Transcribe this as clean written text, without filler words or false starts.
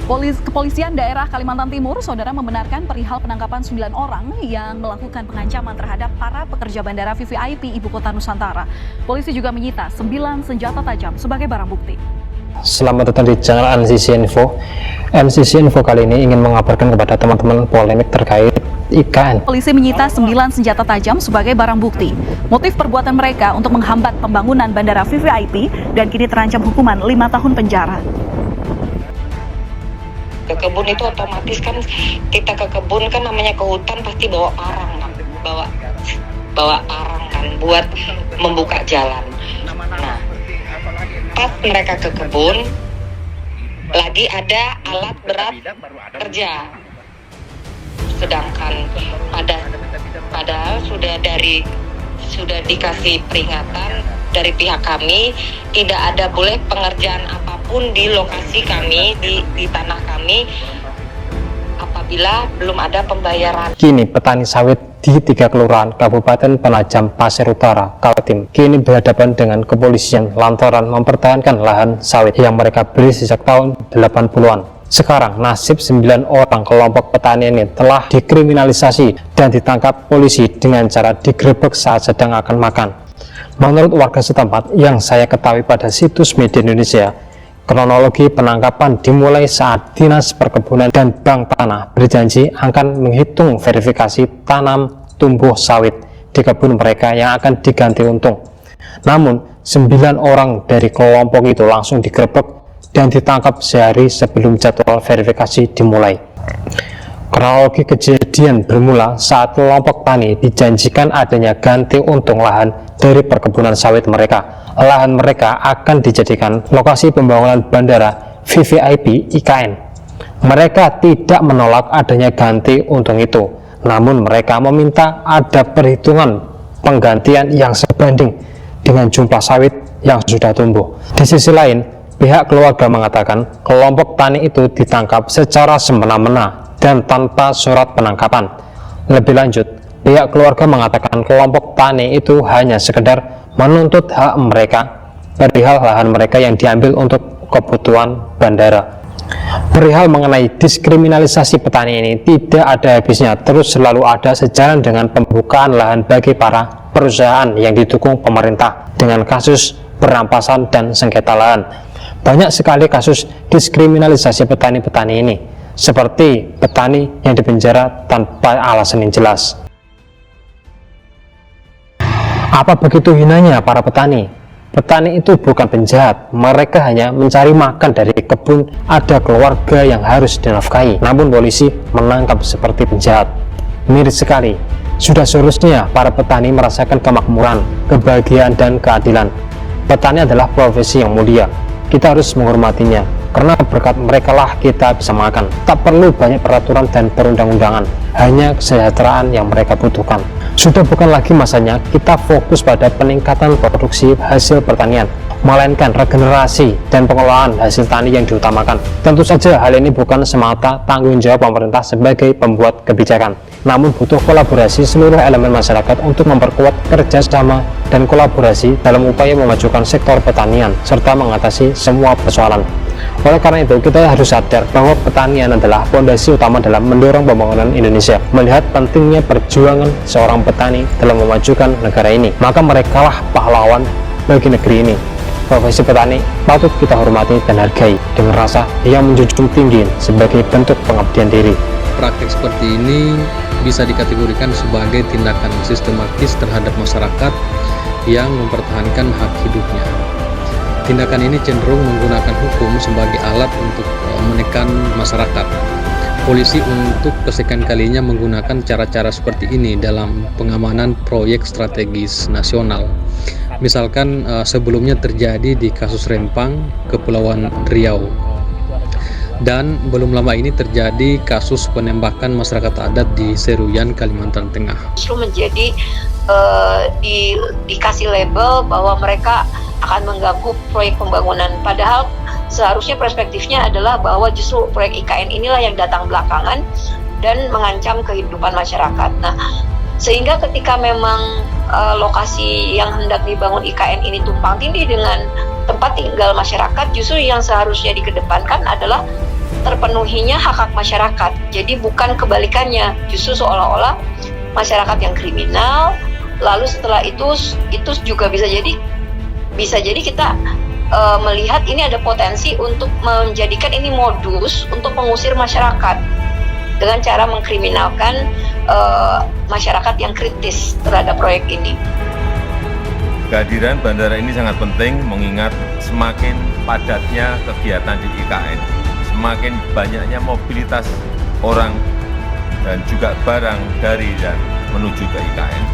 Kepolisian daerah Kalimantan Timur, saudara, membenarkan perihal penangkapan 9 orang yang melakukan pengancaman terhadap para pekerja bandara VVIP Ibu Kota Nusantara. Polisi juga menyita 9 senjata tajam sebagai barang bukti. Selamat datang di channel NCC Info. NCC Info kali ini ingin mengabarkan kepada teman-teman polemik terkait IKN. Polisi menyita 9 senjata tajam sebagai barang bukti. Motif perbuatan mereka untuk menghambat pembangunan bandara VVIP dan kini terancam hukuman 5 tahun penjara. Ke kebun itu otomatis kan, kita ke kebun kan namanya ke hutan pasti bawa parang, bawa parang kan buat membuka jalan. Nah, pas mereka ke kebun lagi ada alat berat kerja, sedangkan padahal sudah dikasih peringatan dari pihak kami, tidak ada boleh pengerjaan apapun di lokasi kami, di tanah kami, apabila belum ada pembayaran. Kini petani sawit di 3 kelurahan Kabupaten Penajam Pasir Utara, Kaltim, kini berhadapan dengan kepolisian lantaran mempertahankan lahan sawit yang mereka beli sejak tahun 80-an. Sekarang nasib 9 orang kelompok petani ini telah dikriminalisasi dan ditangkap polisi dengan cara digerebek saat sedang akan makan. Menurut warga setempat yang saya ketahui pada situs media Indonesia, kronologi penangkapan dimulai saat Dinas Perkebunan dan Bank Tanah berjanji akan menghitung verifikasi tanam tumbuh sawit di kebun mereka yang akan diganti untung. Namun 9 orang dari kelompok itu langsung digerebek dan ditangkap sehari sebelum jadwal verifikasi dimulai. Kronologi kejadian bermula saat kelompok tani dijanjikan adanya ganti untung lahan dari perkebunan sawit mereka. Lahan mereka akan dijadikan lokasi pembangunan bandara VVIP IKN. Mereka tidak menolak adanya ganti untung itu, namun mereka meminta ada perhitungan penggantian yang sebanding dengan jumlah sawit yang sudah tumbuh. Di sisi lain, pihak keluarga mengatakan kelompok tani itu ditangkap secara semena-mena dan tanpa surat penangkapan. Lebih lanjut, pihak keluarga mengatakan kelompok tani itu hanya sekedar menuntut hak mereka perihal lahan mereka yang diambil untuk kebutuhan bandara. Perihal mengenai diskriminalisasi petani ini tidak ada habisnya, terus selalu ada sejalan dengan pembukaan lahan bagi para perusahaan yang didukung pemerintah dengan kasus perampasan dan sengketa lahan. Banyak sekali kasus diskriminalisasi petani-petani ini, seperti petani yang dipenjara tanpa alasan yang jelas. Apa begitu hinanya para petani? Petani itu bukan penjahat, mereka hanya mencari makan dari kebun, ada keluarga yang harus dinafkahi. Namun polisi menangkap seperti penjahat. Miris sekali. Sudah seharusnya para petani merasakan kemakmuran, kebahagiaan, dan keadilan. Petani adalah profesi yang mulia. Kita harus menghormatinya, karena berkat mereka lah kita bisa makan. Tak perlu banyak peraturan dan perundang-undangan, hanya kesejahteraan yang mereka butuhkan. Sudah bukan lagi masanya kita fokus pada peningkatan produksi hasil pertanian, melainkan regenerasi dan pengelolaan hasil tani yang diutamakan. Tentu saja hal ini bukan semata tanggung jawab pemerintah sebagai pembuat kebijakan, namun butuh kolaborasi seluruh elemen masyarakat untuk memperkuat kerjasama dan kolaborasi dalam upaya memajukan sektor pertanian serta mengatasi semua persoalan. Oleh karena itu, kita harus sadar bahwa pertanian adalah fondasi utama dalam mendorong pembangunan Indonesia. Melihat pentingnya perjuangan seorang petani dalam memajukan negara ini, maka merekalah pahlawan bagi negeri ini. Profesi petani patut kita hormati dan hargai dengan rasa yang menjunjung tinggi sebagai bentuk pengabdian diri. Praktik seperti ini bisa dikategorikan sebagai tindakan sistematis terhadap masyarakat yang mempertahankan hak hidupnya. Tindakan ini cenderung menggunakan hukum sebagai alat untuk menekan masyarakat. Polisi untuk kesekian kalinya menggunakan cara-cara seperti ini dalam pengamanan proyek strategis nasional. Misalkan sebelumnya terjadi di kasus Rempang, Kepulauan Riau. Dan belum lama ini terjadi kasus penembakan masyarakat adat di Seruyan, Kalimantan Tengah. Justru menjadi dikasih label bahwa mereka akan mengganggu proyek pembangunan, padahal seharusnya perspektifnya adalah bahwa justru proyek IKN inilah yang datang belakangan dan mengancam kehidupan masyarakat. Nah, sehingga ketika memang lokasi yang hendak dibangun IKN ini tumpang tindih dengan tempat tinggal masyarakat, justru yang seharusnya dikedepankan adalah terpenuhinya hak-hak masyarakat. Jadi bukan kebalikannya, justru seolah-olah masyarakat yang kriminal, lalu setelah itu juga bisa jadi kita melihat ini ada potensi untuk menjadikan ini modus untuk mengusir masyarakat dengan cara mengkriminalkan masyarakat yang kritis terhadap proyek ini. Kehadiran bandara ini sangat penting mengingat semakin padatnya kegiatan di IKN, semakin banyaknya mobilitas orang dan juga barang dari dan menuju ke IKN.